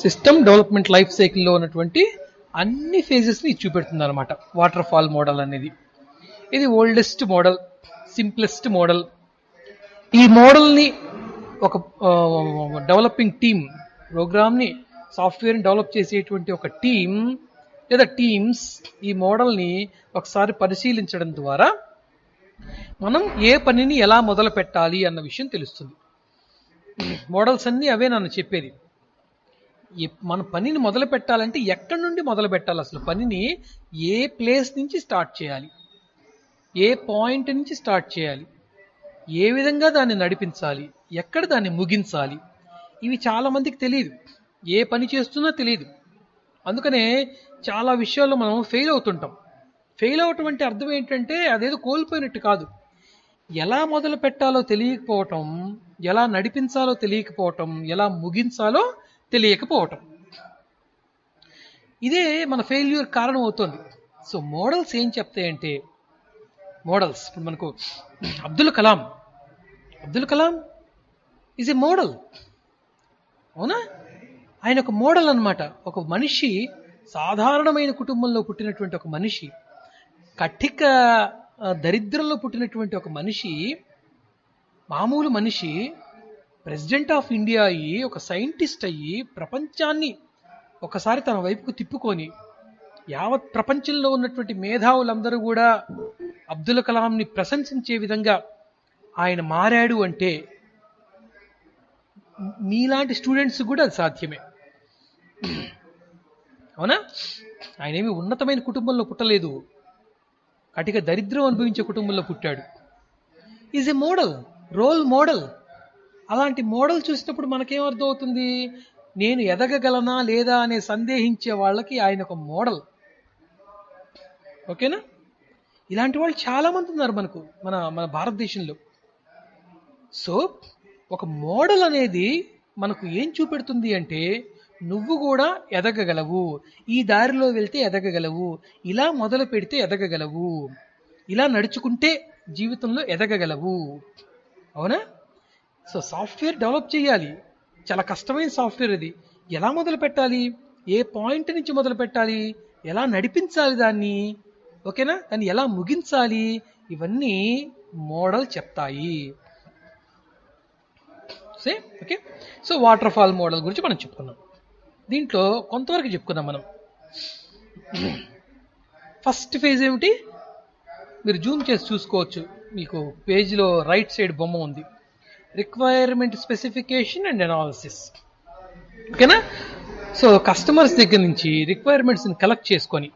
System development life సైకిల్లో ఉన్నటువంటి అన్ని ఫేజెస్ని చూపెడుతుంది అనమాట వాటర్ ఫాల్ మోడల్ అనేది. ఇది ఓల్డెస్ట్ మోడల్, సింప్లెస్ట్ మోడల్. ఈ మోడల్ని ఒక డెవలపింగ్ టీమ్, ప్రోగ్రామ్ని సాఫ్ట్వేర్ని డెవలప్ చేసేటువంటి ఒక టీం లేదా టీమ్స్ ఈ మోడల్ని ఒకసారి పరిశీలించడం ద్వారా మనం ఏ పనిని ఎలా మొదలు పెట్టాలి అన్న విషయం తెలుస్తుంది. మోడల్స్ అన్నీ అవే నన్ను చెప్పేది. మన పనిని మొదలు పెట్టాలంటే ఎక్కడి నుండి మొదలు పెట్టాలి, అసలు పనిని ఏ ప్లేస్ నుంచి స్టార్ట్ చేయాలి, ఏ పాయింట్ నుంచి స్టార్ట్ చేయాలి, ఏ విధంగా దాన్ని నడిపించాలి, ఎక్కడ దాన్ని ముగించాలి, ఇవి చాలా మందికి తెలియదు. ఏ పని చేస్తున్నా తెలియదు. అందుకనే చాలా విషయాల్లో మనం ఫెయిల్ అవుతుంటాం. ఫెయిల్ అవటం అంటే అర్థం ఏంటంటే అదేదో కోల్పోయినట్టు కాదు. ఎలా మొదలు పెట్టాలో తెలియకపోవటం, ఎలా నడిపించాలో తెలియకపోవటం, ఎలా ముగించాలో తెలియకపోవటం, ఇదే మన ఫెయిల్యూర్ కారణం అవుతుంది. సో మోడల్స్ ఏం చెప్తాయంటే, మోడల్స్ ఇప్పుడు మనకు Abdul Kalam is a model. అవునా? ఆయన ఒక మోడల్ అన్నమాట. ఒక మనిషి, సాధారణమైన కుటుంబంలో పుట్టినటువంటి ఒక మనిషి, కఠిక దరిద్రంలో పుట్టినటువంటి ఒక మనిషి, మామూలు మనిషి ప్రెసిడెంట్ ఆఫ్ ఇండియా అయ్యి, ఒక సైంటిస్ట్ అయ్యి, ప్రపంచాన్ని ఒకసారి తన వైపుకు తిప్పుకొని యావత్ ప్రపంచంలో ఉన్నటువంటి మేధావులందరూ కూడా అబ్దుల్ కలాంని ప్రశంసించే విధంగా ఆయన మారాడు అంటే మీలాంటి స్టూడెంట్స్ కూడా అది సాధ్యమే. అవునా? ఆయన ఏమి ఉన్నతమైన కుటుంబంలో పుట్టలేదు, కటిక దరిద్రం అనుభవించే కుటుంబంలో పుట్టాడు. Is a model, role model. అలాంటి మోడల్ చూసినప్పుడు మనకేమర్థం అవుతుంది? నేను ఎదగగలనా లేదా అనే సందేహించే వాళ్ళకి ఆయన ఒక మోడల్. ఓకేనా? ఇలాంటి వాళ్ళు చాలా మంది ఉన్నారు మనకు, మన భారతదేశంలో. సో ఒక మోడల్ అనేది మనకు ఏం చూపెడుతుంది అంటే, నువ్వు కూడా ఎదగగలవు, ఈ దారిలో వెళ్తే ఎదగగలవు, ఇలా మొదలు పెడితే ఎదగగలవు, ఇలా నడుచుకుంటే జీవితంలో ఎదగగలవు. అవునా? సో సాఫ్ట్వేర్ డెవలప్ చేయాలి, చాలా కష్టమైన సాఫ్ట్వేర్ అది. ఎలా మొదలు పెట్టాలి, ఏ పాయింట్ నుంచి మొదలు పెట్టాలి, ఎలా నడిపించాలి దాన్ని, ఓకేనా, దాన్ని ఎలా ముగించాలి, ఇవన్నీ మోడల్ చెప్తాయి. Okay. So water fall model గురించి మనం చెప్పుకున్నాం. దీంట్లో కొంతవరకు చెప్పుకున్నాం మనం. ఫస్ట్ ఫేజ్ ఏమిటి? మీరు జూమ్ చేసి చూసుకోవచ్చు, మీకు పేజీలో రైట్ సైడ్ బొమ్మ ఉంది, రిక్వైర్మెంట్ స్పెసిఫికేషన్ అండ్ అనాలిసిస్. ఓకేనా? సో కస్టమర్స్ దగ్గర నుంచి రిక్వైర్మెంట్స్ని కలెక్ట్ చేసుకొని,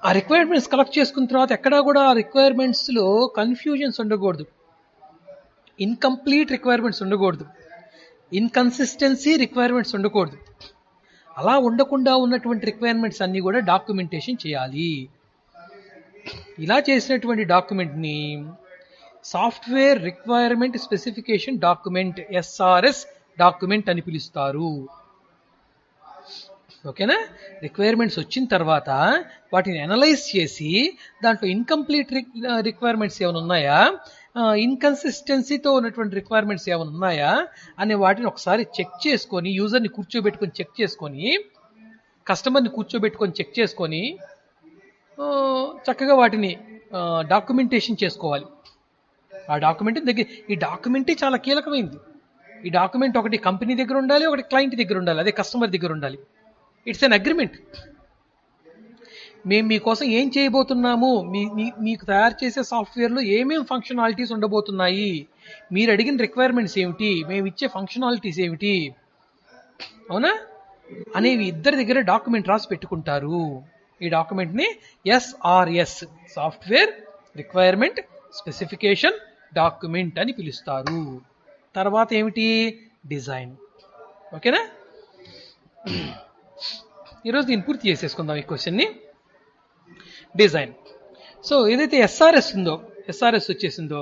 ఆ రిక్వైర్మెంట్స్ కలెక్ట్ చేసుకున్న తర్వాత ఎక్కడా కూడా ఆ రిక్వైర్మెంట్స్లో కన్ఫ్యూజన్స్ ఉండకూడదు, ఇన్కంప్లీట్ రిక్వైర్మెంట్స్ ఉండకూడదు, ఇన్కన్సిస్టెన్సీ రిక్వైర్మెంట్స్ ఉండకూడదు. అలా ఉండకుండా ఉన్నటువంటి రిక్వైర్మెంట్స్ అన్నీ కూడా డాక్యుమెంటేషన్ చేయాలి. ఇలా చేసినటువంటి డాక్యుమెంట్ని software requirement specification document, SRS document అని పిలుస్తారు. ఓకేనా? రిక్వైర్మెంట్స్ వచ్చిన తర్వాత వాటిని అనలైజ్ చేసి దాంట్లో ఇన్కంప్లీట్ రిక్వైర్మెంట్స్ ఏమైనా ఉన్నాయా, ఇన్కన్సిస్టెన్సీతో ఉన్నటువంటి రిక్వైర్మెంట్స్ ఏమైనా ఉన్నాయా అనే వాటిని ఒకసారి చెక్ చేసుకొని, యూజర్ని కూర్చోబెట్టుకొని చెక్ చేసుకొని, కస్టమర్ని కూర్చోబెట్టుకొని చెక్ చేసుకొని చక్కగా వాటిని డాక్యుమెంటేషన్ చేసుకోవాలి. ఆ డాక్యుమెంట్ దగ్గర, ఈ డాక్యుమెంటే చాలా కీలకమైంది. ఈ డాక్యుమెంట్ ఒకటి కంపెనీ దగ్గర ఉండాలి, ఒకటి క్లయింట్ దగ్గర ఉండాలి, అదే కస్టమర్ దగ్గర ఉండాలి. It's an agreement. మేము మీకోసం ఏం చేయబోతున్నాము, మీకు తయారు చేసే సాఫ్ట్వేర్లో ఏమేమి ఫంక్షనాలిటీస్ ఉండబోతున్నాయి, మీరు అడిగిన రిక్వైర్మెంట్స్ ఏమిటి, మేము ఇచ్చే ఫంక్షనాలిటీస్ ఏమిటి, అవునా, అనేవి ఇద్దరి దగ్గర డాక్యుమెంట్ రాసి పెట్టుకుంటారు. ఈ డాక్యుమెంట్ని SRS, software requirement specification document అని పిలుస్తారు. తర్వాత ఏమిటి? డిజైన్. ఓకేనా? ఈరోజు దీన్ని పూర్తి చేసేసుకుందాం ఈ క్వశ్చన్ని. డిజైన్. సో ఏదైతే ఎస్ఆర్ఎస్ ఉందో, ఎస్ఆర్ఎస్ వచ్చేసిందో,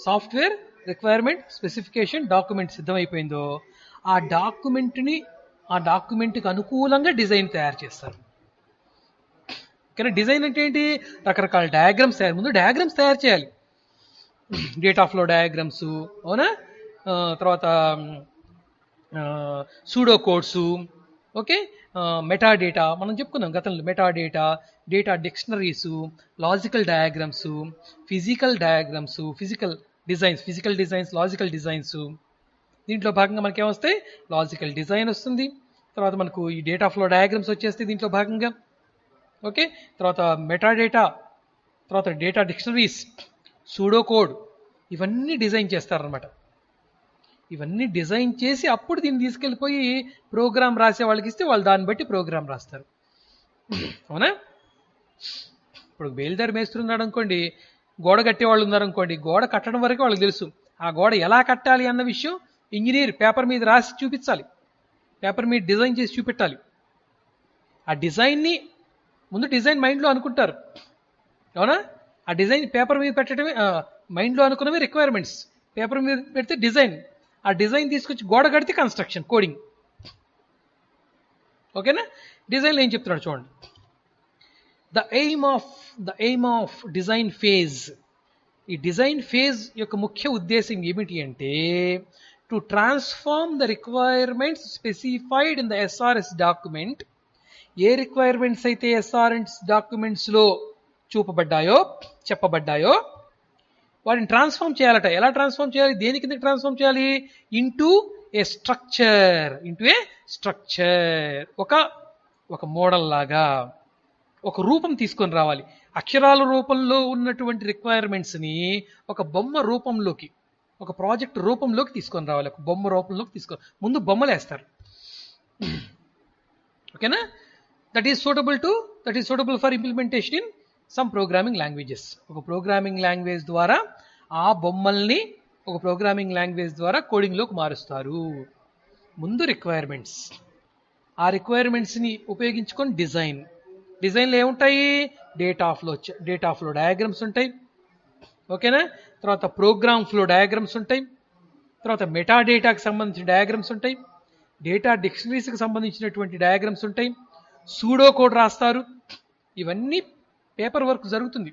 సాఫ్ట్వేర్ రిక్వైర్మెంట్ స్పెసిఫికేషన్ డాక్యుమెంట్ సిద్ధమైపోయిందో, ఆ డాక్యుమెంట్కి అనుకూలంగా డిజైన్ తయారు చేస్తారు. కానీ డిజైన్ అంటే ఏంటి? రకరకాల డయాగ్రామ్స్ ముందు డయాగ్రామ్స్ తయారు చేయాలి. డేటా ఫ్లో డయాగ్రామ్స్, అవునా, తర్వాత pseudo codes, okay, meta data మనం చెప్పుకున్నాం గతంలో, meta data, data dictionaries, logical diagrams, physical diagrams, physical designs, logical designs. దీంట్లో భాగంగా మనకి ఏమొస్తాయి, లాజికల్ డిజైన్ వస్తుంది, తర్వాత మనకు ఈ డేటా ఫ్లో డయాగ్రామ్స్ వచ్చేస్తాయి దీంట్లో భాగంగా, ఓకే, తర్వాత మెటా డేటా, తర్వాత డేటా డిక్షనరీస్, సూడో కోడ్, ఇవన్నీ డిజైన్ చేస్తారనమాట. ఇవన్నీ డిజైన్ చేసి అప్పుడు దీన్ని తీసుకెళ్ళిపోయి ప్రోగ్రామ్ రాసే వాళ్ళకి ఇస్తే వాళ్ళు దాన్ని బట్టి ప్రోగ్రామ్ రాస్తారు. అవునా? ఇప్పుడు బయలుదేరి మేస్త్రి ఉన్నాడు అనుకోండి, గోడ కట్టే వాళ్ళు ఉన్నారనుకోండి, గోడ కట్టడం వరకు వాళ్ళకి తెలుసు. ఆ గోడ ఎలా కట్టాలి అన్న విషయం ఇంజనీర్ పేపర్ మీద రాసి చూపించాలి, పేపర్ మీద డిజైన్ చేసి చూపెట్టాలి. ఆ డిజైన్ని ముందు డిజైన్ మైండ్లో అనుకుంటారు, అవునా? ఆ డిజైన్ పేపర్ మీద పెట్టడమే, మైండ్లో అనుకున్నవి రిక్వైర్మెంట్స్, పేపర్ మీద పెడితే డిజైన్, ఆ డిజైన్ తీసుకొచ్చి గోడ కడితే కన్స్ట్రక్షన్, కోడింగ్. ఓకేనా? డిజైన్లో ఏం చెప్తున్నాడు చూడండి. The aim of design phase, ఈ డిజైన్ ఫేజ్ యొక్క ముఖ్య ఉద్దేశం ఏమిటి అంటే, to transform the requirements specified in the SRS document. ఏ రిక్వైర్మెంట్స్ అయితే ఎస్ఆర్ఎస్ డాక్యుమెంట్స్లో చెప్పబడ్డాయో వాటిని ట్రాన్స్ఫార్మ్ చేయాలట. ఎలా ట్రాన్స్ఫార్మ్ చేయాలి, దేని కింద ట్రాన్స్ఫార్మ్ చేయాలి? ఇంటూ ఏ స్ట్రక్చర్, ఒక మోడల్ లాగా ఒక రూపం తీసుకొని రావాలి. అక్షరాల రూపంలో ఉన్నటువంటి రిక్వైర్మెంట్స్ని ఒక బొమ్మ రూపంలోకి, ఒక ప్రాజెక్ట్ రూపంలోకి తీసుకొని రావాలి, ఒక బొమ్మ రూపంలోకి ముందు బొమ్మలు వేస్తారు. ఓకేనా? That is suitable for implementation in some programming languages. ఒక ప్రోగ్రామింగ్ లాంగ్వేజ్ ద్వారా ఆ బొమ్మల్ని ఒక ప్రోగ్రామింగ్ లాంగ్వేజ్ ద్వారా కోడింగ్లోకి మారుస్తారు. ముందు రిక్వైర్మెంట్స్, ఆ రిక్వైర్మెంట్స్ని ఉపయోగించుకొని డిజైన్లో ఏముంటాయి? డేటా ఫ్లో డయాగ్రామ్స్ ఉంటాయి, ఓకేనా? తర్వాత ప్రోగ్రామ్ ఫ్లో డయాగ్రామ్స్ ఉంటాయి, తర్వాత మెటా డేటాకి సంబంధించిన డయాగ్రామ్స్ ఉంటాయి, డేటా డిక్షనరీస్కి సంబంధించినటువంటి డయాగ్రామ్స్ ఉంటాయి, సూడో కోడ్ రాస్తారు. ఇవన్నీ పేపర్ వర్క్ జరుగుతుంది,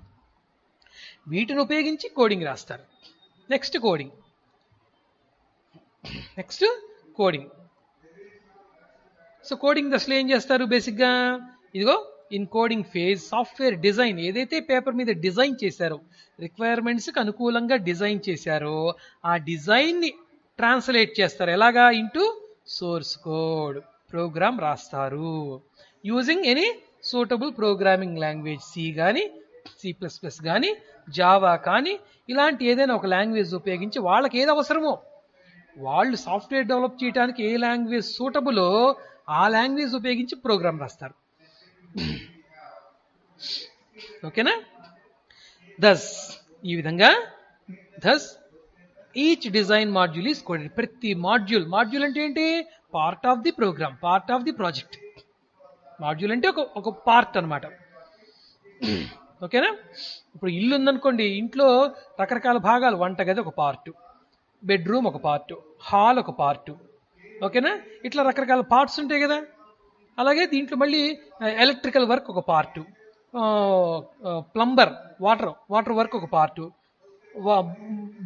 వీటిని ఉపయోగించి కోడింగ్ రాస్తారు. Next coding. సో కోడింగ్ దశలో ఏం చేస్తారు? బేసిక్గా ఇదిగో in coding phase software design, ఏదైతే పేపర్ మీద డిజైన్ చేశారో, రిక్వైర్మెంట్స్కి అనుకూలంగా డిజైన్ చేశారో ఆ డిజైన్ని ట్రాన్స్లేట్ చేస్తారు. ఎలాగా? ఇంటూ సోర్స్ కోడ్, ప్రోగ్రామ్ రాస్తారు. Using any suitable programming language, C కానీ, C++ కానీ, జావా కానీ, ఇలాంటి ఏదైనా ఒక లాంగ్వేజ్ ఉపయోగించి వాళ్ళకి ఏది అవసరమో, వాళ్ళు సాఫ్ట్వేర్ డెవలప్ చేయడానికి ఏ లాంగ్వేజ్ సూటబులో ఆ లాంగ్వేజ్ ఉపయోగించి ప్రోగ్రామ్ రాస్తారు. ఓకేనా? ఈ విధంగా each design module is coded. ప్రతి మాడ్యూల్ అంటే ఏంటి? Part of the program, part of the project. Module అంటే ఒక పార్ట్ అనమాట. ఓకేనా? ఇప్పుడు ఇల్లు ఉందనుకోండి, ఇంట్లో రకరకాల భాగాలు, వంటగది ఒక పార్ట్, బెడ్రూమ్ ఒక పార్ట్, హాల్ ఒక పార్ట్, ఓకేనా? ఇట్లా రకరకాల పార్ట్స్ ఉంటాయి కదా. అలాగే దీంట్లో మళ్ళీ ఎలక్ట్రికల్ వర్క్ ఒక పార్ట్, ప్లంబర్ వాటర్ వర్క్ ఒక పార్ట్,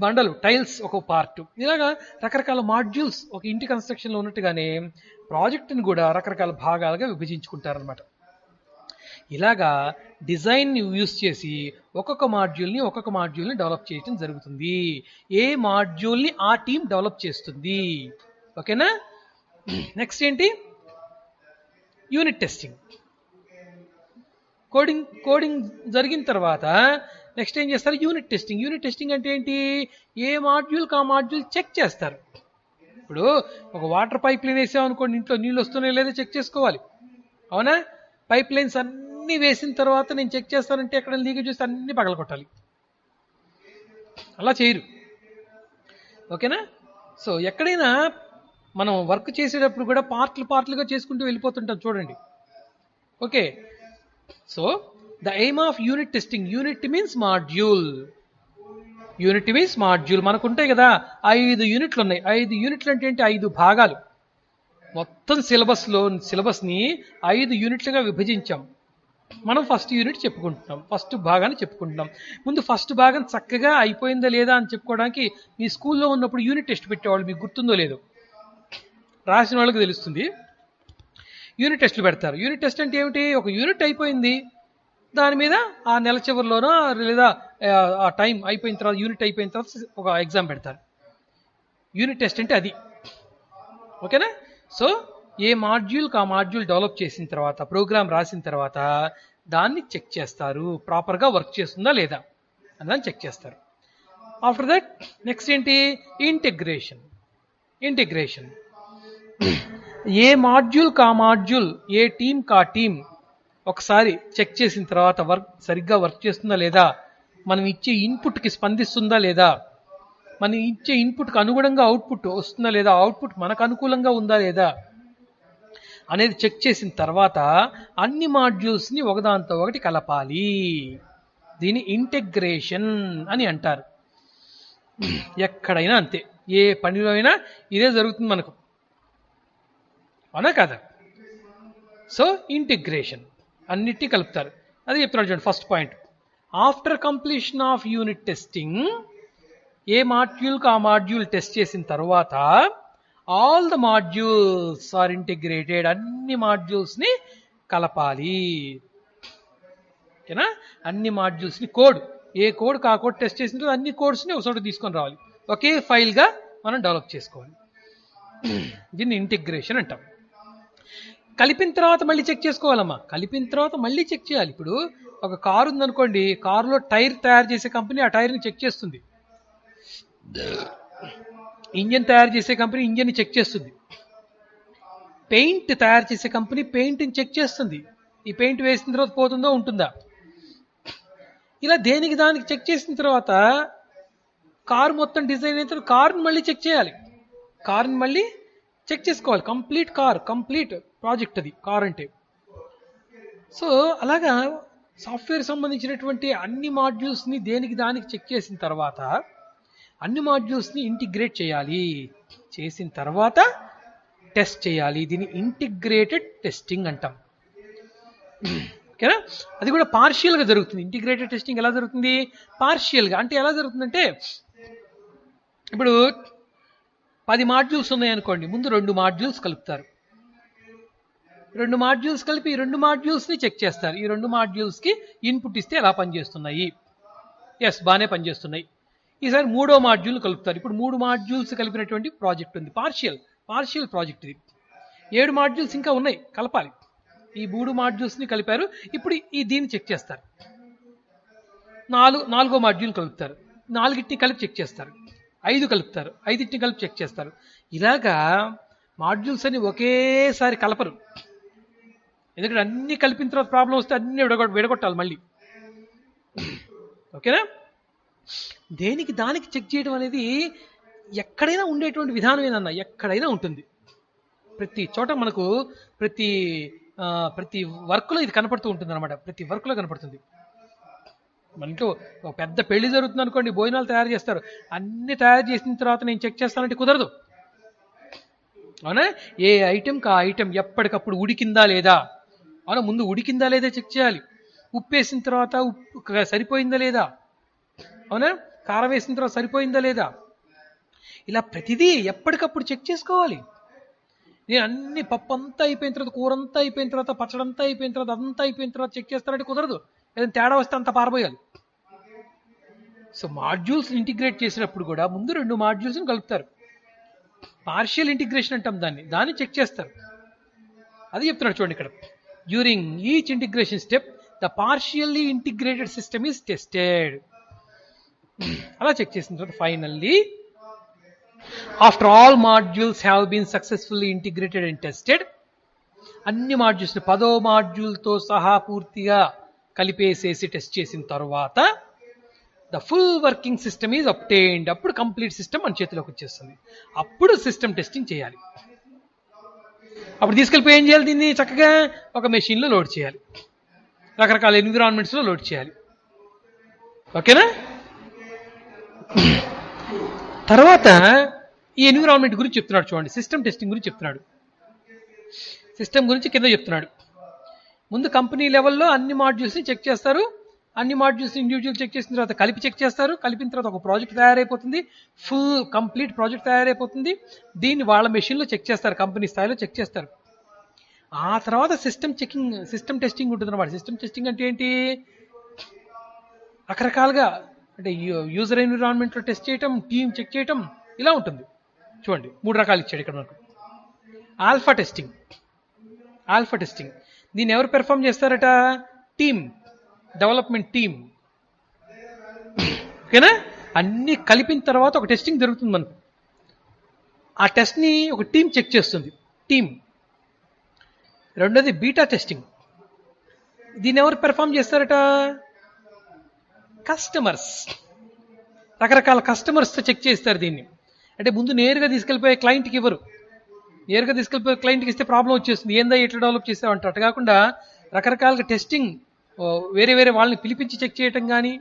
బండలు టైల్స్ ఒక పార్ట్, ఇలాగా రకరకాల మాడ్యూల్స్ ఒక ఇంటి కన్స్ట్రక్షన్లో ఉన్నట్టుగానే ప్రాజెక్టుని కూడా రకరకాల భాగాలుగా విభజించుకుంటారనమాట. ఇలాగా డిజైన్ని యూస్ చేసి ఒక్కొక్క మాడ్యూల్ని డెవలప్ చేయడం జరుగుతుంది. ఏ మాడ్యూల్ని ఆ టీం డెవలప్ చేస్తుంది. ఓకేనా? నెక్స్ట్ ఏంటి? Unit testing. కోడింగ్ జరిగిన తర్వాత నెక్స్ట్ ఏం చేస్తారు? యూనిట్ టెస్టింగ్ అంటే ఏంటి? ఏ మాడ్యూల్కి ఆ మాడ్యూల్ చెక్ చేస్తారు. ఇప్పుడు ఒక వాటర్ పైప్ లైన్ వేసామనుకోండి, ఇంట్లో నీళ్ళు వస్తున్నాయో లేదో చెక్ చేసుకోవాలి, అవునా? పైప్ లైన్స్ అన్ని వేసిన తర్వాత నేను చెక్ చేస్తానంటే ఎక్కడ లీకేజ్ చేస్తే అన్ని పగలగొట్టాలి, అలా చేయరు. ఓకేనా? సో ఎక్కడైనా మనం వర్క్ చేసేటప్పుడు కూడా పార్ట్లుగా చేసుకుంటూ వెళ్ళిపోతుంటాం చూడండి. Okay, so the aim of unit testing, unit means module. మనకుంటాయి కదా 5 యూనిట్లు ఉన్నాయి. 5 యూనిట్లు అంటే ఏంటి? 5 భాగాలు. మొత్తం సిలబస్ని 5 యూనిట్లుగా విభజించాం. మనం ఫస్ట్ యూనిట్ చెప్పుకుంటున్నాం, ఫస్ట్ భాగాన్ని చెప్పుకుంటున్నాం. ముందు ఫస్ట్ భాగం చక్కగా అయిపోయిందా లేదా అని చెప్పుకోవడానికి మీ స్కూల్లో ఉన్నప్పుడు యూనిట్ టెస్ట్ పెట్టేవాళ్ళు, మీకు గుర్తుందో లేదో, రాసిన వాళ్ళకి తెలుస్తుంది. యూనిట్ టెస్టులు పెడతారు. యూనిట్ టెస్ట్ అంటే ఏమిటి? ఒక యూనిట్ అయిపోయింది, దాని మీద ఆ నెల చివరిలోనో లేదా ఆ టైం అయిపోయిన తర్వాత, యూనిట్ అయిపోయిన తర్వాత ఒక ఎగ్జామ్ పెడతారు. యూనిట్ టెస్ట్ అంటే అది. ఓకేనా? సో ఏ మాడ్యూల్కి ఆ మాడ్యూల్ డెవలప్ చేసిన తర్వాత, ప్రోగ్రామ్ రాసిన తర్వాత దాన్ని చెక్ చేస్తారు, ప్రాపర్గా వర్క్ చేస్తుందా లేదా అని చెక్ చేస్తారు. ఆఫ్టర్ దట్ నెక్స్ట్ ఏంటి? ఇంటిగ్రేషన్. ఇంటిగ్రేషన్ ఏ మాడ్యూల్కి ఆ మాడ్యూల్, ఏ టీంకి ఆ టీం ఒకసారి చెక్ చేసిన తర్వాత సరిగ్గా వర్క్ చేస్తుందా లేదా, మనం ఇచ్చే ఇన్పుట్కి స్పందిస్తుందా లేదా, మనం ఇచ్చే ఇన్పుట్కి అనుగుణంగా అవుట్పుట్ వస్తుందా లేదా, అవుట్పుట్ మనకు అనుకూలంగా ఉందా లేదా అనేది చెక్ చేసిన తర్వాత అన్ని మాడ్యూల్స్ని ఒకదాంతో ఒకటి కలపాలి. దీని ఇంటిగ్రేషన్ అని అంటారు. ఎక్కడైనా అంతే, ఏ పనిలో అయినా ఇదే జరుగుతుంది మనకు, అవునా కదా? సో ఇంటిగ్రేషన్ అన్నిటినీ కలుపుతారు. అది చెప్తున్నాడు చూడండి first point. After completion of unit testing, ఏ మాడ్యూల్కి ఆ మాడ్యూల్ టెస్ట్ చేసిన తర్వాత all the modules are integrated, అన్ని మాడ్యూల్స్ని కలపాలి. ఓకేనా? అన్ని మాడ్యూల్స్ని కోడ్, ఏ కోడ్ కా కోడ్ టెస్ట్ చేసిన తర్వాత అన్ని కోడ్స్ని ఒకసారి తీసుకొని రావాలి, ఒకే ఫైల్గా మనం డెవలప్ చేసుకోవాలి. దీన్ని ఇంటిగ్రేషన్ అంటాం. కలిపిన తర్వాత మళ్ళీ చెక్ చేసుకోవాలమ్మా, కలిపిన తర్వాత మళ్ళీ చెక్ చేయాలి. ఇప్పుడు ఒక కారు ఉందనుకోండి, కారులో టైర్ తయారు చేసే కంపెనీ ఆ టైర్ని చెక్ చేస్తుంది, ఇంజన్ తయారు చేసే కంపెనీ ఇంజన్ని చెక్ చేస్తుంది, పెయింట్ తయారు చేసే కంపెనీ పెయింట్ని చెక్ చేస్తుంది, ఈ పెయింట్ వేసిన తర్వాత పోతుందో ఉంటుందా. ఇలా దేనికి దానికి చెక్ చేసిన తర్వాత కారు మొత్తం డిజైన్ అయిన తర్వాత కారుని మళ్ళీ చెక్ చేయాలి, కారుని మళ్ళీ చెక్ చేసుకోవాలి. కంప్లీట్ కార్, కంప్లీట్ ప్రాజెక్ట్ అది కార్ అంటే. సో అలాగా సాఫ్ట్వేర్ సంబంధించినటువంటి అన్ని మాడ్యూల్స్ని దేనికి దానికి చెక్ చేసిన తర్వాత అన్ని మాడ్యూల్స్ని ఇంటిగ్రేట్ చేయాలి, చేసిన తర్వాత టెస్ట్ చేయాలి. దీన్ని ఇంటిగ్రేటెడ్ టెస్టింగ్ అంటాం. ఓకేనా? అది కూడా పార్షియల్గా జరుగుతుంది. ఇంటిగ్రేటెడ్ టెస్టింగ్ ఎలా జరుగుతుంది? పార్షియల్గా. అంటే ఎలా జరుగుతుందంటే, ఇప్పుడు 10 మాడ్యూల్స్ ఉన్నాయనుకోండి, ముందు 2 మాడ్యూల్స్ కలుపుతారు, 2 మాడ్యూల్స్ కలిపి ఈ 2 మాడ్యూల్స్ని చెక్ చేస్తారు. ఈ 2 మాడ్యూల్స్కి ఇన్పుట్ ఇస్తే ఎలా పనిచేస్తున్నాయి, ఎస్ బాగానే పనిచేస్తున్నాయి. ఈసారి 3వ మాడ్యూల్ కలుపుతారు. ఇప్పుడు 3 మాడ్యూల్స్ కలిపినటువంటి ప్రాజెక్ట్ ఉంది, పార్షియల్ ప్రాజెక్ట్ ఇది. 7 మాడ్యూల్స్ ఇంకా ఉన్నాయి కలపాలి. ఈ 3 మాడ్యూల్స్ని కలిపారు, ఇప్పుడు దీన్ని చెక్ చేస్తారు. 4వ మాడ్యూల్ కలుపుతారు, 4టిని కలిపి చెక్ చేస్తారు. 5 కలుపుతారు, 5టిని కలిపి చెక్ చేస్తారు. ఇలాగా మాడ్యూల్స్ అన్ని ఒకేసారి కలపరు, ఎందుకంటే అన్ని కలిపిన తర్వాత ప్రాబ్లం వస్తే అన్ని విడగొట్టాలి మళ్ళీ. ఓకేనా? దేనికి దానికి చెక్ చేయడం అనేది ఎక్కడైనా ఉండేటువంటి విధానం ఏదన్నా, ఎక్కడైనా ఉంటుంది. ప్రతి చోట మనకు ప్రతి వర్క్లో ఇది కనపడుతూ ఉంటుంది అనమాట, ప్రతి వర్క్లో కనపడుతుంది. మన ఇంట్లో ఒక పెద్ద పెళ్లి జరుగుతుంది అనుకోండి, భోజనాలు తయారు చేస్తారు, అన్ని తయారు చేసిన తర్వాత నేను చెక్ చేస్తానంటే కుదరదు, అవునా? ఏ ఐటెంకి ఆ ఐటెం ఎప్పటికప్పుడు ఉడికిందా లేదా, అవునా? ముందు ఉడికిందా లేదా చెక్ చేయాలి, ఉప్పు వేసిన తర్వాత ఉప్పు సరిపోయిందా లేదా, అవునా? కారం వేసిన తర్వాత సరిపోయిందా లేదా, ఇలా ప్రతిదీ ఎప్పటికప్పుడు చెక్ చేసుకోవాలి. నేను అన్ని పప్పు అంతా అయిపోయిన తర్వాత, కూర అంతా అయిపోయిన తర్వాత, పచ్చడంతా అయిపోయిన తర్వాత, అదంతా అయిపోయిన తర్వాత చెక్ చేస్తానంటే కుదరదు, ఏదైనా తేడా వస్తే అంతా పారబోయాలి. సో మాడ్యూల్స్ ఇంటిగ్రేట్ చేసినప్పుడు కూడా ముందు 2 మాడ్యూల్స్ని కలుపుతారు, పార్షియల్ ఇంటిగ్రేషన్ అంటాం దాన్ని చెక్ చేస్తారు. అది చెప్తున్నాడు చూడండి ఇక్కడ. During each integration step the partially integrated system is tested. అలా చెక్ చేసిన తర్వాత finally after all modules have been successfully integrated and tested, అన్ని మాడ్యూల్స్ని 10వ మాడ్యూల్తో సహా పూర్తిగా కలిపేసేసి టెస్ట్ చేసిన తర్వాత the full working system is obtained. అప్పుడు కంప్లీట్ సిస్టమ్ మన చేతిలోకి వచ్చేస్తుంది. అప్పుడు సిస్టమ్ టెస్టింగ్ చేయాలి. అప్పుడు తీసుకెళ్ళిపోయి ఏం చేయాలి? దీన్ని చక్కగా ఒక మెషిన్లో లోడ్ చేయాలి, రకరకాల ఎన్విరాన్మెంట్స్లో లోడ్ చేయాలి. ఓకేనా? తర్వాత ఈ ఎన్విరాన్మెంట్ గురించి చెప్తున్నాడు చూడండి, సిస్టమ్ టెస్టింగ్ గురించి చెప్తున్నాడు. సిస్టమ్ గురించి కింద చెప్తున్నాడు. ముందు కంపెనీ లెవెల్లో అన్ని మాడ్యూల్స్ని చెక్ చేస్తారు. అన్ని మాడ్యూల్స్ ఇండివిజువల్ చెక్ చేసిన తర్వాత కలిపి చెక్ చేస్తారు. కలిపిన తర్వాత ఒక ప్రాజెక్ట్ తయారైపోతుంది. ఫుల్ కంప్లీట్ ప్రాజెక్ట్ తయారైపోతుంది. దీన్ని వాళ్ళ మెషిన్లో చెక్ చేస్తారు, కంపెనీ స్థాయిలో చెక్ చేస్తారు. ఆ తర్వాత సిస్టమ్ టెస్టింగ్ ఉంటుంది అనమాట. సిస్టమ్ టెస్టింగ్ అంటే ఏంటి? రకరకాలుగా అంటే యూజర్ ఎన్విరాన్మెంట్లో టెస్ట్ చేయటం, టీమ్ చెక్ చేయటం, ఇలా ఉంటుంది. చూడండి 3 రకాలు ఇచ్చాడు ఇక్కడ మనకు. ఆల్ఫా టెస్టింగ్ దీన్ని ఎవరు పెర్ఫామ్ చేస్తారట? Team, development team. ఓకేనా? అన్ని కలిపిన తర్వాత ఒక టెస్టింగ్ జరుగుతుంది మనకు. ఆ టెస్ట్ని ఒక టీం చెక్ చేస్తుంది, టీం. రెండోది బీటా టెస్టింగ్. దీన్ని ఎవరు పెర్ఫామ్ చేస్తారట? కస్టమర్స్. రకరకాల కస్టమర్స్తో చెక్ చేస్తారు దీన్ని. అంటే ముందు నేరుగా తీసుకెళ్ళిపోయే క్లయింట్కి ఇవ్వరు. నేరుగా తీసుకెళ్ళిపోయే క్లయింట్కి ఇస్తే ప్రాబ్లం వచ్చేస్తుంది, ఏందా ఎట్లా డెవలప్ చేసావంటారు. అట్లా కాకుండా రకరకాలుగా టెస్టింగ్ వేరే వేరే వాళ్ళని పిలిపించి చెక్ చేయటం కానీ,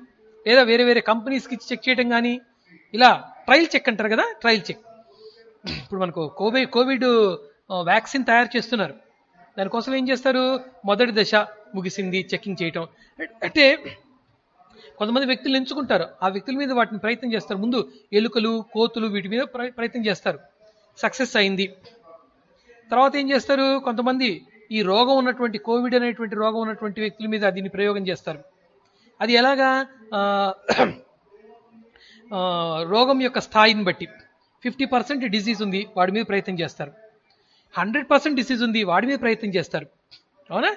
లేదా వేరే వేరే కంపెనీస్కి ఇచ్చి చెక్ చేయటం కానీ, ఇలా ట్రయల్ చెక్ అంటారు కదా, ట్రయల్ చెక్. ఇప్పుడు మనకు కోవిడ్ వ్యాక్సిన్ తయారు చేస్తున్నారు. దానికోసం ఏం చేస్తారు? మొదటి దశ ముగిసింది, చెకింగ్ చేయటం. అంటే కొంతమంది వ్యక్తులు ఎంచుకుంటారు, ఆ వ్యక్తుల మీద వాటిని ప్రయత్నం చేస్తారు. ముందు ఎలుకలు, కోతులు, వీటి మీద ప్రయత్నం చేస్తారు. సక్సెస్ అయింది. తర్వాత ఏం చేస్తారు? కొంతమంది ఈ రోగం ఉన్నటువంటి, కోవిడ్ అనేటువంటి రోగం ఉన్నటువంటి వ్యక్తుల మీద దీన్ని ప్రయోగం చేస్తారు. అది ఎలాగా? రోగం యొక్క స్థాయిని బట్టి 50% డిసీజ్ ఉంది, వాడి మీద ప్రయత్నం చేస్తారు. 100% డిసీజ్ ఉంది, వాడి మీద ప్రయత్నం చేస్తారు. అవునా?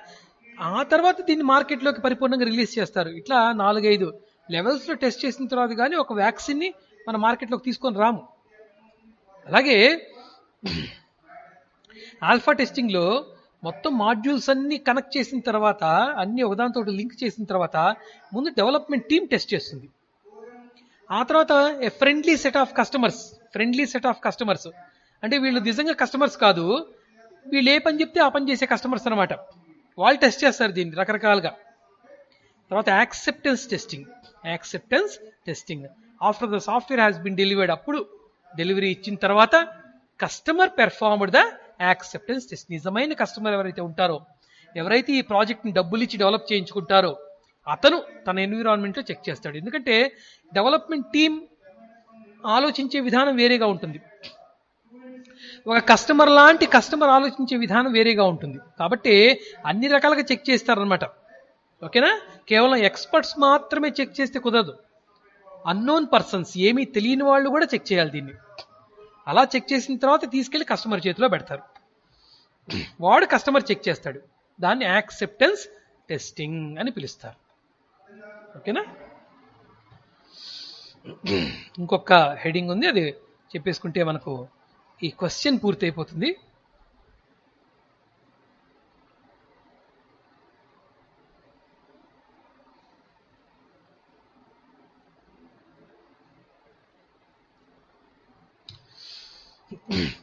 ఆ తర్వాత దీన్ని మార్కెట్లోకి పరిపూర్ణంగా రిలీజ్ చేస్తారు. ఇట్లా 4-5 లెవెల్స్లో టెస్ట్ చేసిన తర్వాత కానీ ఒక వ్యాక్సిన్ని మన మార్కెట్లోకి తీసుకొని రాము. అలాగే ఆల్ఫా టెస్టింగ్లో మొత్తం మాడ్యూల్స్ అన్ని కనెక్ట్ చేసిన తర్వాత, అన్ని ఒకదానితో లింక్ చేసిన తర్వాత ముందు డెవలప్మెంట్ టీమ్ టెస్ట్ చేస్తుంది. ఆ తర్వాత ఫ్రెండ్లీ సెట్ ఆఫ్ కస్టమర్స్. అంటే వీళ్ళు నిజంగా కస్టమర్స్ కాదు, వీళ్ళు ఏ పని చెప్తే ఆ పని చేసే కస్టమర్స్ అనమాట. వాళ్ళు టెస్ట్ చేస్తారు దీన్ని రకరకాలుగా. తర్వాత acceptance testing after the software has been delivered. అప్పుడు డెలివరీ ఇచ్చిన తర్వాత customer performed the acceptance test. నిజమైన కస్టమర్ ఎవరైతే ఉంటారో, ఎవరైతే ఈ ప్రాజెక్ట్ని డబ్బులు ఇచ్చి డెవలప్ చేయించుకుంటారో, అతను తన ఎన్విరాన్మెంట్లో చెక్ చేస్తాడు. ఎందుకంటే డెవలప్మెంట్ టీం ఆలోచించే విధానం వేరేగా ఉంటుంది, ఒక కస్టమర్ లాంటి కస్టమర్ ఆలోచించే విధానం వేరేగా ఉంటుంది. కాబట్టి అన్ని రకాలుగా చెక్ చేస్తారనమాట. ఓకేనా? కేవలం ఎక్స్పర్ట్స్ మాత్రమే చెక్ చేస్తే కుదరదు. అన్నోన్ పర్సన్స్, ఏమీ తెలియని వాళ్ళు కూడా చెక్ చేయాలి దీన్ని. అలా చెక్ చేసిన తర్వాత తీసుకెళ్లి కస్టమర్ చేతిలో పెడతారు. వాడు కస్టమర్ చెక్ చేస్తాడు. దాన్ని యాక్సెప్టెన్స్ టెస్టింగ్ అని పిలుస్తారు. ఓకేనా? ఇంకొక హెడింగ్ ఉంది, అది చెప్పేసుకుంటే మనకు ఈ క్వశ్చన్ పూర్తయిపోతుంది.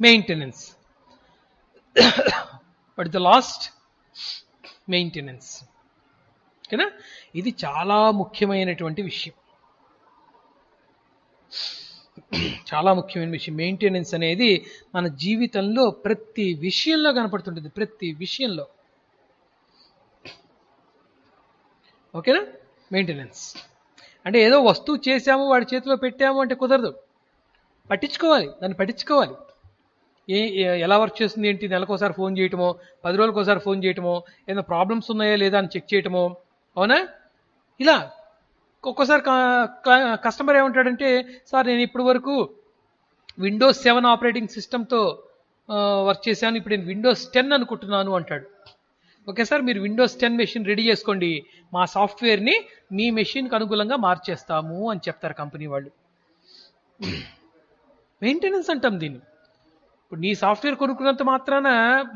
Maintenance. But the last maintenance. ఓకేనా? ఇది చాలా ముఖ్యమైనటువంటి విషయం, చాలా ముఖ్యమైన విషయం. మెయింటెనెన్స్ అనేది మన జీవితంలో ప్రతి విషయంలో కనపడుతుంటుంది, ప్రతి విషయంలో. ఓకేనా? మెయింటెనెన్స్ అంటే ఏదో వస్తువు చేసాము, వాడి చేతిలో పెట్టాము అంటే కుదరదు. దాన్ని పట్టించుకోవాలి. ఎలా వర్క్ చేస్తుంది ఏంటి, నెలకోసారి ఫోన్ చేయటమో, 10 రోజులకోసారి ఫోన్ చేయటమో, ఏదైనా ప్రాబ్లమ్స్ ఉన్నాయా లేదా అని చెక్ చేయటమో. అవునా? ఇలా ఒక్కోసారి కస్టమర్ ఏమంటాడంటే, సార్ నేను ఇప్పటి వరకు విండోస్ 7 ఆపరేటింగ్ సిస్టమ్తో వర్క్ చేశాను, ఇప్పుడు నేను విండోస్ 10 అనుకుంటున్నాను అంటాడు. ఓకే సార్, మీరు విండోస్ 10 మెషిన్ రెడీ చేసుకోండి, మా సాఫ్ట్వేర్ని మీ మెషిన్కి అనుకూలంగా మార్చేస్తాము అని చెప్తారు కంపెనీ వాళ్ళు. మెయింటెనెన్స్ అంటాం దీన్ని. ఇప్పుడు నీ సాఫ్ట్వేర్ కొనుక్కున్నంత మాత్రాన,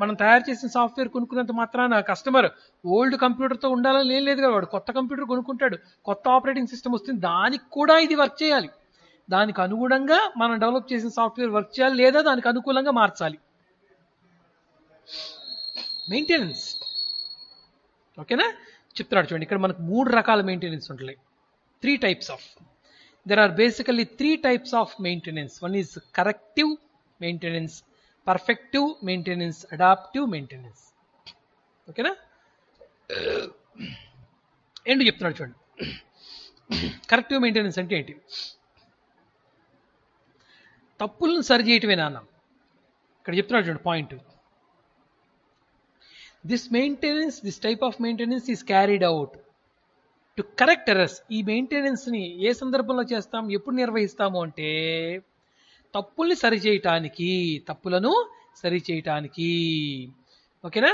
మనం తయారు చేసిన సాఫ్ట్వేర్ కొనుక్కున్నంత మాత్రాన కస్టమర్ ఓల్డ్ కంప్యూటర్తో ఉండాలని ఏం లేదు కదా. వాడు కొత్త కంప్యూటర్ కొనుక్కుంటాడు, కొత్త ఆపరేటింగ్ సిస్టమ్ వస్తుంది, దానికి కూడా ఇది వర్క్ చేయాలి. దానికి అనుగుణంగా మనం డెవలప్ చేసిన సాఫ్ట్వేర్ వర్క్ చేయాలి, లేదా దానికి అనుకూలంగా మార్చాలి. మెయింటెనెన్స్. ఓకేనా? చెప్తున్నాడు చూడండి, ఇక్కడ మనకు 3 రకాల మెయింటెనెన్స్ ఉంటాయి. 3 types of. There are basically 3 types of maintenance. One is corrective maintenance, perfective maintenance, adaptive maintenance. ఓకేనా? ఏంటి చెప్తున్నాడు చూడండి. కరెక్టివ్ మెయింటెనెన్స్ అంటే ఏంటి? తప్పులను సరి చేయటమేనా అన్నాం. ఇక్కడ చెప్తున్నాడు చూడండి point. This type of maintenance is carried out to correct errors. ఈ మెయింటెనెన్స్ని ఏ సందర్భంలో చేస్తాం, ఎప్పుడు నిర్వహిస్తాము అంటే తప్పుల్ని సరిచేయటానికి, తప్పులను సరిచేయటానికి. ఓకేనా?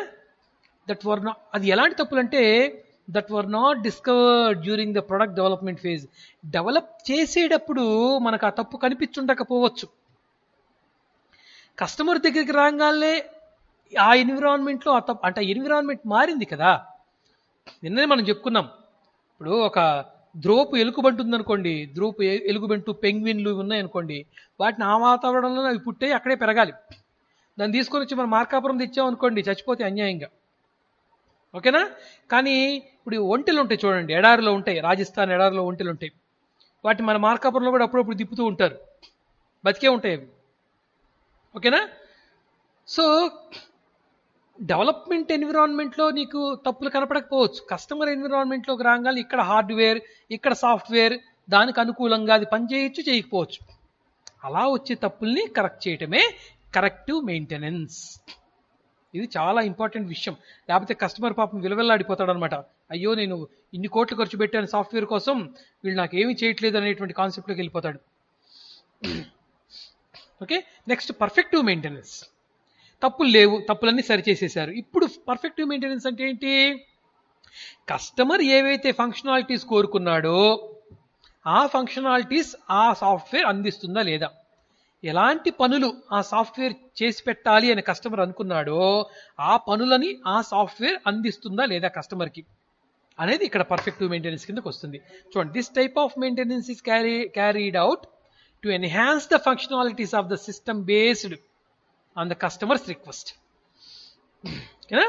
అది ఎలాంటి తప్పులు అంటే that were not discovered during the product development phase. Develop చేసేటప్పుడు మనకు ఆ తప్పు కనిపించుండకపోవచ్చు. కస్టమర్ దగ్గరికి రాగానే ఆ ఎన్విరాన్మెంట్లో ఆ తప్పు అంటే ఎన్విరాన్మెంట్ మారింది కదా. నిన్ననే మనం చెప్పుకున్నాం. ఇప్పుడు ఒక ధ్రువపు ఎలుగుబంటి ఉందనుకోండి, ధ్రువపు ఎలుగుబంటు పెంగ్విన్లు ఉన్నాయనుకోండి, వాటిని ఆ వాతావరణంలో అవి పుట్టే అక్కడే పెరగాలి. దాన్ని తీసుకొని వచ్చి మనం మార్కాపురం తెచ్చామనుకోండి, చచ్చిపోతే అన్యాయంగా. ఓకేనా? కానీ ఇప్పుడు ఒంటెలు ఉంటాయి చూడండి, ఎడారిలో ఉంటాయి, రాజస్థాన్ ఎడారిలో ఒంటెలు ఉంటాయి. వాటిని మన మార్కాపురంలో కూడా అప్పుడప్పుడు తిప్పుతూ ఉంటారు, బతికే ఉంటాయి అవి. ఓకేనా? సో డెవలప్మెంట్ ఎన్విరాన్మెంట్లో నీకు తప్పులు కనపడకపోవచ్చు. కస్టమర్ ఎన్విరాన్మెంట్లోకి రాగానే ఇక్కడ హార్డ్వేర్, ఇక్కడ సాఫ్ట్వేర్ దానికి అనుకూలంగా అది పనిచేయచ్చు, చేయకపోవచ్చు. అలా వచ్చే తప్పుల్ని కరెక్ట్ చేయటమే కరెక్టివ్ మెయింటెనెన్స్. ఇది చాలా ఇంపార్టెంట్ విషయం. లేకపోతే కస్టమర్ పాపం విలువెల్లాడిపోతాడు అనమాట. అయ్యో, నేను ఇన్ని కోట్లు ఖర్చు పెట్టాను సాఫ్ట్వేర్ కోసం, వీళ్ళు నాకు ఏమీ చేయట్లేదు అనేటువంటి కాన్సెప్ట్లోకి వెళ్ళిపోతాడు. Okay, next perfective maintenance. తప్పులు లేవు, తప్పులన్నీ సరిచేసేసారు. ఇప్పుడు పర్ఫెక్టివ్ మెయింటెనెన్స్ అంటే ఏంటి? కస్టమర్ ఏవైతే ఫంక్షనాలిటీస్ కోరుకున్నాడో ఆ ఫంక్షనాలిటీస్ ఆ సాఫ్ట్వేర్ అందిస్తుందా లేదా, ఎలాంటి పనులు ఆ సాఫ్ట్వేర్ చేసి పెట్టాలి అని కస్టమర్ అనుకున్నాడో ఆ పనులని ఆ సాఫ్ట్వేర్ అందిస్తుందా లేదా కస్టమర్కి అనేది ఇక్కడ పర్ఫెక్టివ్ మెయింటెనెన్స్ కిందకి వస్తుంది. చూడండి, this type of maintenance is carried out to enhance the functionalities of the system based on the customers request. ఓకేనా?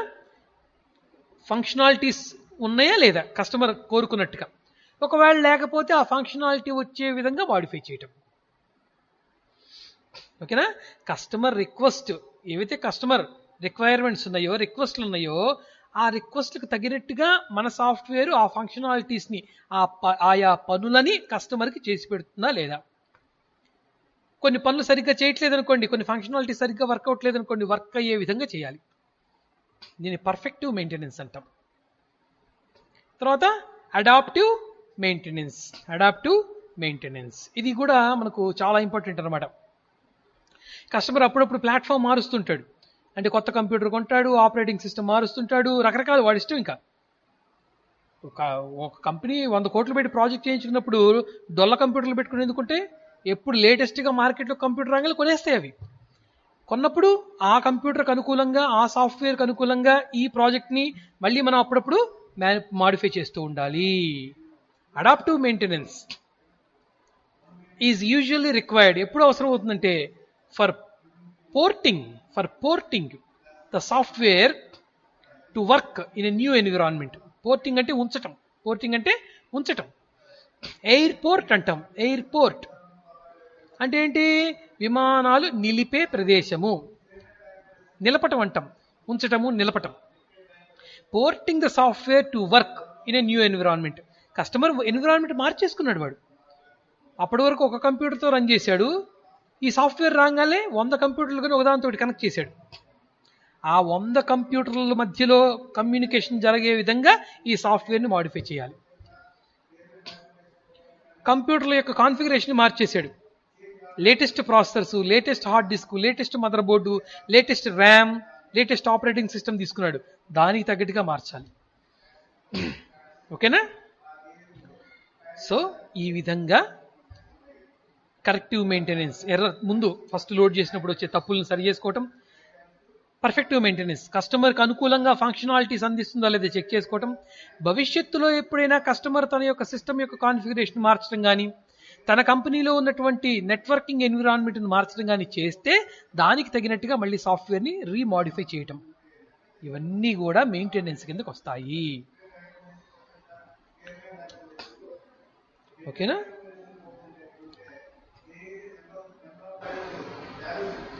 ఫంక్షనాలిటీస్ ఉన్నాయా లేదా కస్టమర్ కోరుకున్నట్టుగా, ఒకవేళ లేకపోతే ఆ ఫంక్షనాలిటీ వచ్చే విధంగా మాడిఫై చేయటం. ఓకేనా? కస్టమర్ రిక్వెస్ట్, ఏవైతే కస్టమర్ రిక్వైర్మెంట్స్ ఉన్నాయో, రిక్వెస్ట్లు ఉన్నాయో, ఆ రిక్వెస్ట్లకు తగినట్టుగా మన సాఫ్ట్వేర్ ఆ ఫంక్షనాలిటీస్ని, ఆయా పనులని కస్టమర్కి చేసి పెడుతుందా లేదా. కొన్ని పనులు సరిగ్గా చేయట్లేదు అనుకోండి, కొన్ని ఫంక్షనాలిటీ సరిగ్గా వర్కౌట్ లేదనుకోండి, వర్క్ అయ్యే విధంగా చేయాలి. దీన్ని పర్ఫెక్టివ్ మెయింటెనెన్స్ అంటాం. తర్వాత అడాప్టివ్ మెయింటెనెన్స్. అడాప్టివ్ మెయింటెనెన్స్ ఇది కూడా మనకు చాలా ఇంపార్టెంట్ అనమాట. కస్టమర్ అప్పుడప్పుడు ప్లాట్ఫామ్ మారుస్తుంటాడు, అంటే కొత్త కంప్యూటర్ కొంటాడు, ఆపరేటింగ్ సిస్టమ్ మారుస్తుంటాడు, రకరకాల వాడి ఇష్టం. ఇంకా ఒక కంపెనీ 100 కోట్లు పెట్టి ప్రాజెక్ట్ చేయించుకున్నప్పుడు డొల్ల కంప్యూటర్లు పెట్టుకుని ఎందుకుంటే, ఎప్పుడు లేటెస్ట్గా మార్కెట్లో కంప్యూటర్ రంగాలు కొనేస్తాయి. అవి కొన్నప్పుడు ఆ కంప్యూటర్కి అనుకూలంగా, ఆ సాఫ్ట్వేర్కి అనుకూలంగా ఈ ప్రాజెక్ట్ని మళ్ళీ మనం అప్పుడప్పుడు మాడిఫై చేస్తూ ఉండాలి. Adaptive maintenance is usually required. ఎప్పుడు అవసరం అవుతుందంటే for porting the software to work in a new environment. Porting అంటే ఉంచటం. పోర్టింగ్ అంటే ఉంచటం. ఎయిర్పోర్ట్ అంటాం. ఎయిర్పోర్ట్ అంటే ఏంటి? విమానాలు నిలిపే ప్రదేశము. నిలపటం అంటాం, ఉంచటము, నిలపటం. Porting the software to work in a new environment. Customer environment మార్చేసుకున్నాడు. వాడు అప్పటి వరకు ఒక కంప్యూటర్తో రన్ చేశాడు, ఈ సాఫ్ట్వేర్ రాగానే 100 కంప్యూటర్లు కానీ ఒకదానితో కనెక్ట్ చేశాడు. ఆ 100 కంప్యూటర్ల మధ్యలో కమ్యూనికేషన్ జరిగే విధంగా ఈ సాఫ్ట్వేర్ని మాడిఫై చేయాలి. కంప్యూటర్ల యొక్క కాన్ఫిగరేషన్ మార్చేశాడు. Latest processors, latest hard disk, latest motherboard, latest RAM, latest operating system తీసుకున్నాడు. దానికి తగ్గట్టుగా మార్చాలి. ఓకేనా? సో ఈ విధంగా కరెక్టివ్ మెయింటెనెన్స్, ముందు ఫస్ట్ లోడ్ చేసినప్పుడు వచ్చే తప్పులను సరి చేసుకోవటం. పర్ఫెక్టివ్ మెయింటెనెన్స్, కస్టమర్కి అనుకూలంగా ఫంక్షనాలిటీస్ అందిస్తుందా లేదా చెక్ చేసుకోవటం. భవిష్యత్తులో ఎప్పుడైనా కస్టమర్ తన యొక్క సిస్టమ్ యొక్క కాన్ఫిగరేషన్ మార్చడం కానీ, తన కంపెనీలో ఉన్నటువంటి నెట్వర్కింగ్ ఎన్విరాన్మెంట్ని మార్చడం కానీ చేస్తే దానికి తగినట్టుగా మళ్ళీ సాఫ్ట్వేర్ని రీమాడిఫై చేయటం. ఇవన్నీ కూడా మెయింటెనెన్స్ కిందకు వస్తాయి. ఓకేనా?